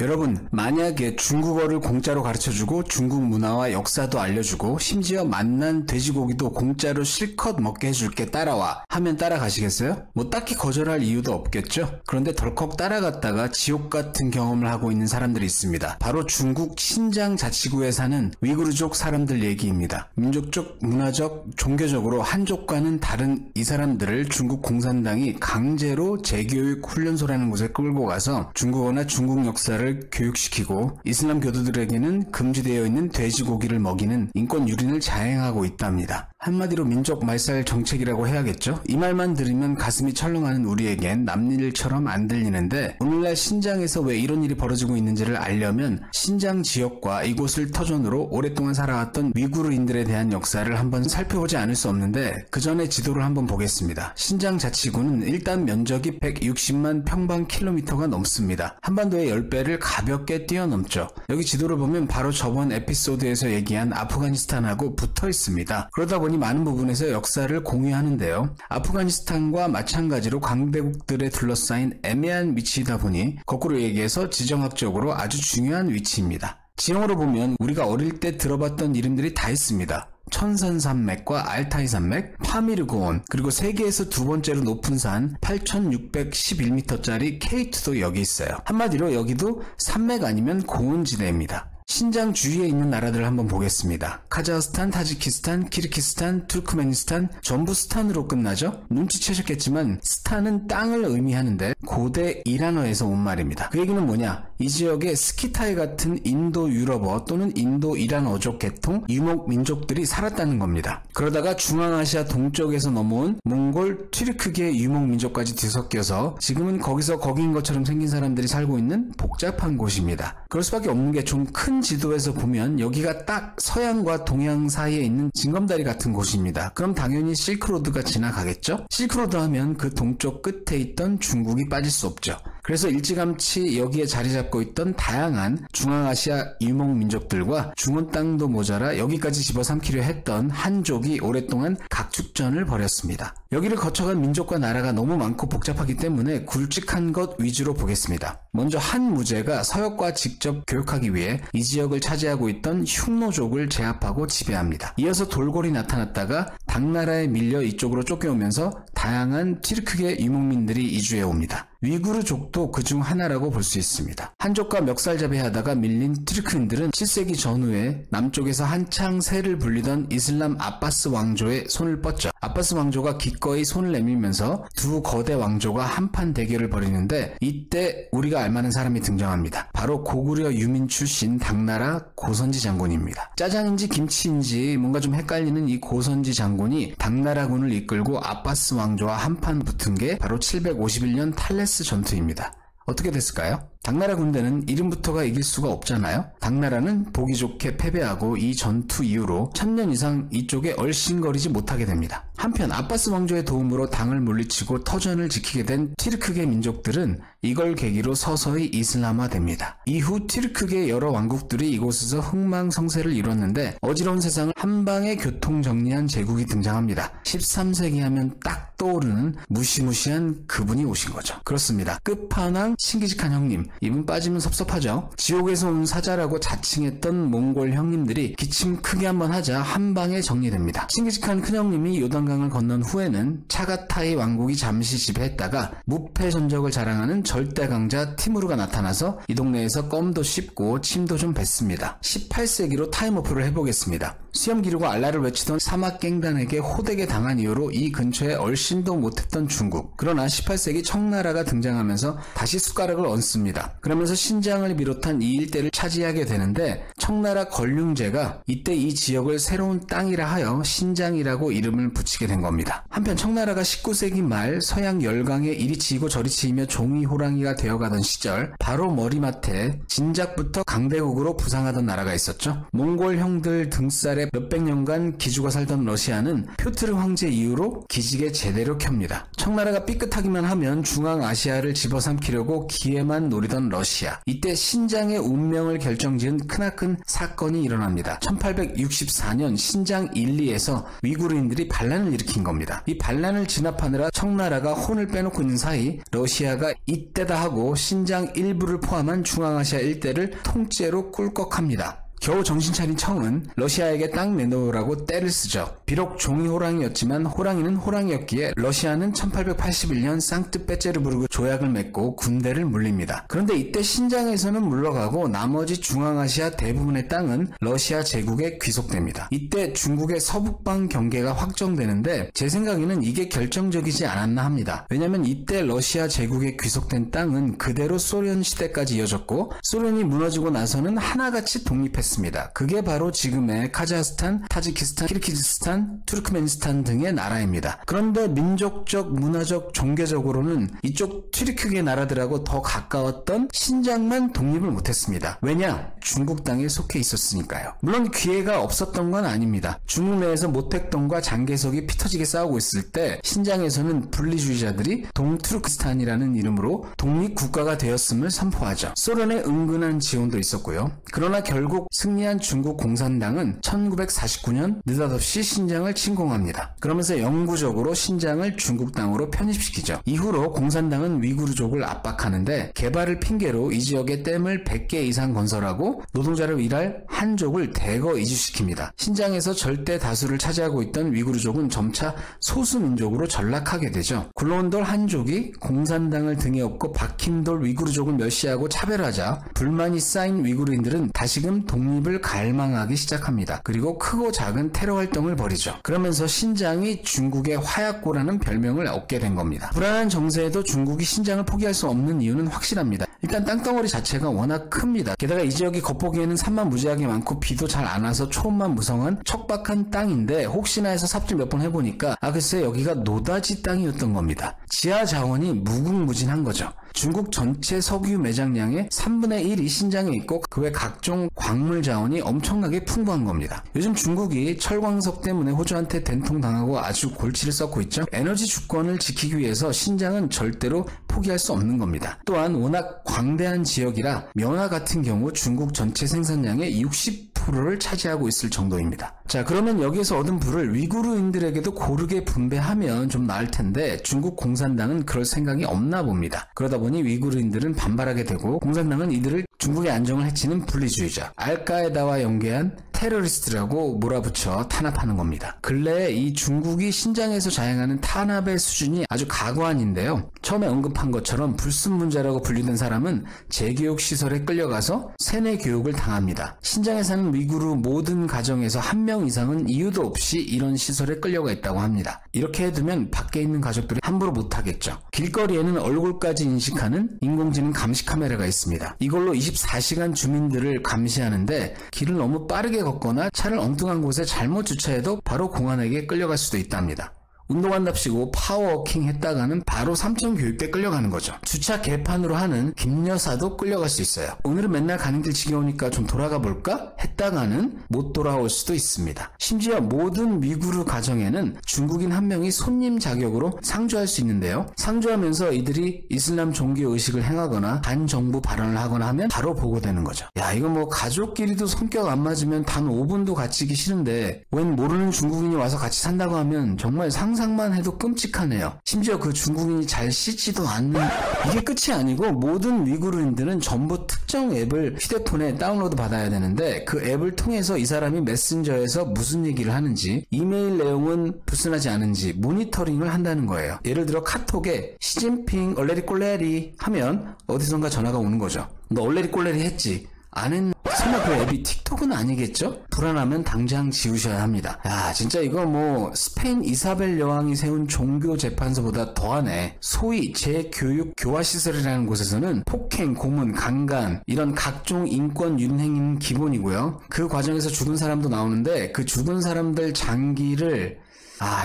여러분, 만약에 중국어를 공짜로 가르쳐주고 중국 문화와 역사도 알려주고 심지어 맛난 돼지고기도 공짜로 실컷 먹게 해줄게, 따라와 하면 따라가시겠어요? 뭐 딱히 거절할 이유도 없겠죠? 그런데 덜컥 따라갔다가 지옥 같은 경험을 하고 있는 사람들이 있습니다. 바로 중국 신장 자치구에 사는 위구르족 사람들 얘기입니다. 민족적, 문화적, 종교적으로 한족과는 다른 이 사람들을 중국 공산당이 강제로 재교육 훈련소라는 곳에 끌고 가서 중국어나 중국 역사를 교육시키고 이슬람 교도들에게는 금지되어 있는 돼지고기를 먹이는 인권 유린을 자행하고 있답니다. 한마디로 민족 말살 정책이라고 해야겠죠? 이 말만 들으면 가슴이 철렁하는 우리에겐 남일처럼 안 들리는데, 오늘날 신장에서 왜 이런 일이 벌어지고 있는지를 알려면 신장 지역과 이곳을 터전으로 오랫동안 살아왔던 위구르인들에 대한 역사를 한번 살펴보지 않을 수 없는데, 그 전에 지도를 한번 보겠습니다. 신장 자치구는 일단 면적이 160만 평방킬로미터가 넘습니다. 한반도의 10배를 가볍게 뛰어넘죠. 여기 지도를 보면 바로 저번 에피소드에서 얘기한 아프가니스탄하고 붙어 있습니다. 그러다 보니 많은 부분에서 역사를 공유하는데요. 아프가니스탄과 마찬가지로 강대국들에 둘러싸인 애매한 위치이다 보니 거꾸로 얘기해서 지정학적으로 아주 중요한 위치입니다. 지형으로 보면 우리가 어릴 때 들어봤던 이름들이 다 있습니다. 천산산맥과 알타이 산맥, 파미르 고원, 그리고 세계에서 두 번째로 높은 산 8611m짜리 K2도 여기 있어요. 한마디로 여기도 산맥 아니면 고원지대입니다. 신장 주위에 있는 나라들을 한번 보겠습니다. 카자흐스탄, 타지키스탄, 키르기스탄, 투르크메니스탄, 전부 스탄으로 끝나죠? 눈치채셨겠지만 스탄은 땅을 의미하는데 고대 이란어에서 온 말입니다. 그 얘기는 뭐냐? 이 지역에 스키타이 같은 인도 유럽어 또는 인도 이란어족 계통 유목 민족들이 살았다는 겁니다. 그러다가 중앙아시아 동쪽에서 넘어온 몽골, 튀르크계 유목 민족까지 뒤섞여서 지금은 거기서 거기인 것처럼 생긴 사람들이 살고 있는 복잡한 곳입니다. 그럴 수밖에 없는 게 좀 큰 지도에서 보면 여기가 딱 서양과 동양 사이에 있는 징검다리 같은 곳입니다. 그럼 당연히 실크로드가 지나가겠죠? 실크로드 하면 그 동쪽 끝에 있던 중국이 빠질 수 없죠. 그래서 일찌감치 여기에 자리 잡고 있던 다양한 중앙아시아 유목 민족들과 중원 땅도 모자라 여기까지 집어삼키려 했던 한족이 오랫동안 각축전을 벌였습니다. 여기를 거쳐간 민족과 나라가 너무 많고 복잡하기 때문에 굵직한 것 위주로 보겠습니다. 먼저 한 무제가 서역과 직접 교역하기 위해 이 지역을 차지하고 있던 흉노족을 제압하고 지배합니다. 이어서 돌골이 나타났다가 당나라에 밀려 이쪽으로 쫓겨오면서 다양한 튀르크계 유목민들이 이주해 옵니다. 위구르족도 그중 하나라고 볼 수 있습니다. 한족과 멱살잡이하다가 밀린 튀르크인들은 7세기 전후에 남쪽에서 한창 세를 불리던 이슬람 아바스 왕조의 손을 뻗죠. 아바스 왕조가 기꺼이 손을 내밀면서 두 거대 왕조가 한판 대결을 벌이는데, 이때 우리가 알만한 사람이 등장합니다. 바로 고구려 유민 출신 당나라 고선지 장군입니다. 짜장인지 김치인지 뭔가 좀 헷갈리는 이 고선지 장군이 당나라군을 이끌고 아바스 왕조와 한판 붙은 게 바로 751년 탈레스 전투입니다. 어떻게 됐을까요? 당나라 군대는 이름부터가 이길 수가 없잖아요. 당나라는 보기 좋게 패배하고 이 전투 이후로 1000년 이상 이쪽에 얼씬거리지 못하게 됩니다. 한편 아바스 왕조의 도움으로 당을 물리치고 터전을 지키게 된 튀르크계 민족들은 이걸 계기로 서서히 이슬람화됩니다. 이후 튀르크계 여러 왕국들이 이곳에서 흥망성쇠를 이뤘는데 어지러운 세상을 한방에 교통정리한 제국이 등장합니다. 13세기 하면 딱 떠오르는 무시무시한 그분이 오신 거죠. 그렇습니다. 끝판왕 칭기즈칸 형님. 이분 빠지면 섭섭하죠. 지옥에서 온 사자라고 자칭했던 몽골 형님들이 기침 크게 한번 하자 한 방에 정리됩니다. 칭기즈칸 큰형님이 요단강을 건넌 후에는 차가타이 왕국이 잠시 지배했다가 무패 전적을 자랑하는 절대 강자 티무르가 나타나서 이 동네에서 껌도 씹고 침도 좀 뱉습니다. 18세기로 타임오프를 해보겠습니다. 수염 기르고 알라를 외치던 사막갱단에게 호되게 당한 이후로 이 근처에 얼씬도 못했던 중국. 그러나 18세기 청나라가 등장하면서 다시 숟가락을 얹습니다. 그러면서 신장을 비롯한 이 일대를 차지하게 되는데, 청나라 걸륭제가 이때 이 지역을 새로운 땅이라 하여 신장이라고 이름을 붙이게 된 겁니다. 한편 청나라가 19세기 말 서양 열강에 이리 치이고 저리 치이며 종이 호랑이가 되어가던 시절, 바로 머리맡에 진작부터 강대국으로 부상하던 나라가 있었죠. 몽골 형들 등살에 아래 몇백 년간 기주가 살던 러시아는 표트르 황제 이후로 기지개 제대로 켭니다. 청나라가 삐끗하기만 하면 중앙아시아를 집어삼키려고 기회만 노리던 러시아. 이때 신장의 운명을 결정지은 크나큰 사건이 일어납니다. 1864년 신장 1, 2에서 위구르인들이 반란을 일으킨 겁니다. 이 반란을 진압하느라 청나라가 혼을 빼놓고 있는 사이 러시아가 이때다 하고 신장 일부를 포함한 중앙아시아 일대를 통째로 꿀꺽합니다. 겨우 정신 차린 청은 러시아에게 땅 내놓으라고 떼를 쓰죠. 비록 종이 호랑이였지만 호랑이는 호랑이였기에 러시아는 1881년 상트페테르부르크 조약을 맺고 군대를 물립니다. 그런데 이때 신장에서는 물러가고 나머지 중앙아시아 대부분의 땅은 러시아 제국에 귀속됩니다. 이때 중국의 서북방 경계가 확정되는데 제 생각에는 이게 결정적이지 않았나 합니다. 왜냐면 이때 러시아 제국에 귀속된 땅은 그대로 소련 시대까지 이어졌고 소련이 무너지고 나서는 하나같이 독립했습니다. 그게 바로 지금의 카자흐스탄, 타지키스탄, 키르기즈스탄, 투르크메니스탄 등의 나라입니다. 그런데 민족적, 문화적, 종교적으로는 이쪽 튀르크의 나라들하고 더 가까웠던 신장만 독립을 못했습니다. 왜냐? 중국 땅에 속해 있었으니까요. 물론 기회가 없었던 건 아닙니다. 중국 내에서 모택동과 장개석이 피터지게 싸우고 있을 때 신장에서는 분리주의자들이 동투르크스탄이라는 이름으로 독립국가가 되었음을 선포하죠. 소련의 은근한 지원도 있었고요. 그러나 결국 승리한 중국 공산당은 1949년 느닷없이 신장을 침공합니다. 그러면서 영구적으로 신장을 중국 땅으로 편입시키죠. 이후로 공산당은 위구르족을 압박하는데 개발을 핑계로 이 지역에 댐을 100개 이상 건설하고 노동자로 일할 한족을 대거 이주시킵니다. 신장에서 절대 다수를 차지하고 있던 위구르족은 점차 소수민족으로 전락하게 되죠. 굴러온 돌 한족이 공산당을 등에 업고 박힌 돌 위구르족을 멸시하고 차별하자 불만이 쌓인 위구르인들은 다시금 독립을 갈망하기 시작합니다. 그리고 크고 작은 테러 활동을 벌이죠. 그러면서 신장이 중국의 화약고라는 별명을 얻게 된 겁니다. 불안한 정세에도 중국이 신장을 포기할 수 없는 이유는 확실합니다. 일단 땅덩어리 자체가 워낙 큽니다. 게다가 이 지역이 겉보기에는 산만 무지하게 많고 비도 잘 안 와서 초원만 무성한 척박한 땅인데 혹시나 해서 삽질 몇 번 해보니까 글쎄 여기가 노다지 땅이었던 겁니다. 지하 자원이 무궁무진한 거죠. 중국 전체 석유 매장량의 3분의 1이 신장에 있고 그 외 각종 광물 자원이 엄청나게 풍부한 겁니다. 요즘 중국이 철광석 때문에 호주한테 된통당하고 아주 골치를 썩고 있죠. 에너지 주권을 지키기 위해서 신장은 절대로 포기할 수 없는 겁니다. 또한 워낙 광대한 지역이라 면화 같은 경우 중국 전체 생산량의 60%를 차지하고 있을 정도입니다. 자, 그러면 여기에서 얻은 부를 위구르인들에게도 고르게 분배하면 좀 나을 텐데 중국 공산당은 그럴 생각이 없나 봅니다. 그러다 보니 위구르인들은 반발하게 되고 공산당은 이들을 중국의 안정을 해치는 분리주의자, 알카에다와 연계한 테러리스트라고 몰아붙여 탄압하는 겁니다. 근래에 이 중국이 신장에서 자행하는 탄압의 수준이 아주 가관인데요. 처음에 언급한 것처럼 불순문자라고 분류된 사람은 재교육 시설에 끌려가서 세뇌 교육을 당합니다. 신장에 사는 위구르 모든 가정에서 한 명 이상은 이유도 없이 이런 시설에 끌려가 있다고 합니다. 이렇게 해두면 밖에 있는 가족들이 함부로 못하겠죠. 길거리에는 얼굴까지 인식하는 인공지능 감시 카메라가 있습니다. 이걸로 24시간 주민들을 감시하는데 길을 너무 빠르게 걷거나 차를 엉뚱한 곳에 잘못 주차해도 바로 공안에게 끌려갈 수도 있답니다. 운동한답시고 파워워킹 했다가는 바로 삼천교육대 끌려가는 거죠. 주차 개판으로 하는 김여사도 끌려갈 수 있어요. 오늘은 맨날 가는 길 지겨우니까 좀 돌아가 볼까? 했다가는 못 돌아올 수도 있습니다. 심지어 모든 위구르 가정에는 중국인 한 명이 손님 자격으로 상주할 수 있는데요. 상주하면서 이들이 이슬람 종교 의식을 행하거나 반정부 발언을 하거나 하면 바로 보고되는 거죠. 야, 이거 뭐 가족끼리도 성격 안 맞으면 단 5분도 같이 있기 싫은데 웬 모르는 중국인이 와서 같이 산다고 하면 정말 상상만 해도 끔찍하네요. 심지어 그 중국인이 잘 씻지도 않는. 이게 끝이 아니고 모든 위구르인들은 전부 특정 앱을 휴대폰에 다운로드 받아야 되는데 그 앱을 통해서 이 사람이 메신저에서 무슨 얘기를 하는지, 이메일 내용은 불순하지 않은지 모니터링을 한다는 거예요. 예를 들어 카톡에 시진핑 얼레리 꼴레리 하면 어디선가 전화가 오는 거죠. 너 얼레리 꼴레리 했지? 안 했나? 설마 그 앱이 틱톡은 아니겠죠? 불안하면 당장 지우셔야 합니다. 야, 진짜 이거 뭐 스페인 이사벨 여왕이 세운 종교 재판소보다 더하네. 소위 재교육 교화시설이라는 곳에서는 폭행, 고문, 강간 이런 각종 인권 윤행은 기본이고요. 그 과정에서 죽은 사람도 나오는데 그 죽은 사람들 장기를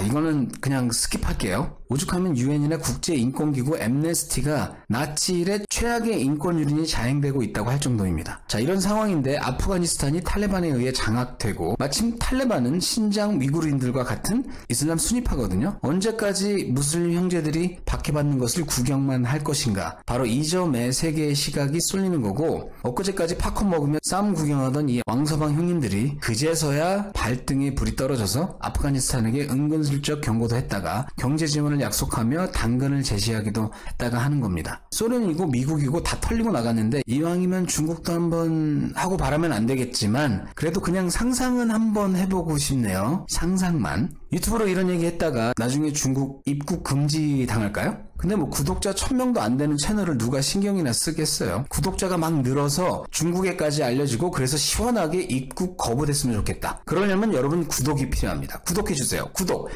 이거는 그냥 스킵할게요. 오죽하면 유엔이나 국제인권기구 엠네스티가 나치 이래 최악의 인권 유린이 자행되고 있다고 할 정도입니다. 자, 이런 상황인데 아프가니스탄이 탈레반에 의해 장악되고 마침 탈레반은 신장 위구르인들과 같은 이슬람 수니파거든요. 언제까지 무슬림 형제들이 박해받는 것을 구경만 할 것인가? 바로 이 점에 세계의 시각이 쏠리는 거고, 엊그제까지 팝콘 먹으며 싸움 구경하던 이 왕서방 형님들이 그제서야 발등에 불이 떨어져서 아프가니스탄에게 은근슬쩍 경고도 했다가 경제 지원을 약속하며 당근을 제시하기도 했다가 하는 겁니다. 소련이고 미국이고 다 털리고 나갔는데 이왕이면 중국도 한번 하고 바라면 안 되겠지만 그래도 그냥 상상은 한번 해보고 싶네요. 상상만. 유튜브로 이런 얘기 했다가 나중에 중국 입국 금지 당할까요? 근데 뭐 구독자 1000명도 안 되는 채널을 누가 신경이나 쓰겠어요. 구독자가 막 늘어서 중국에까지 알려지고 그래서 시원하게 입국 거부됐으면 좋겠다. 그러려면 여러분 구독이 필요합니다. 구독해주세요. 구독!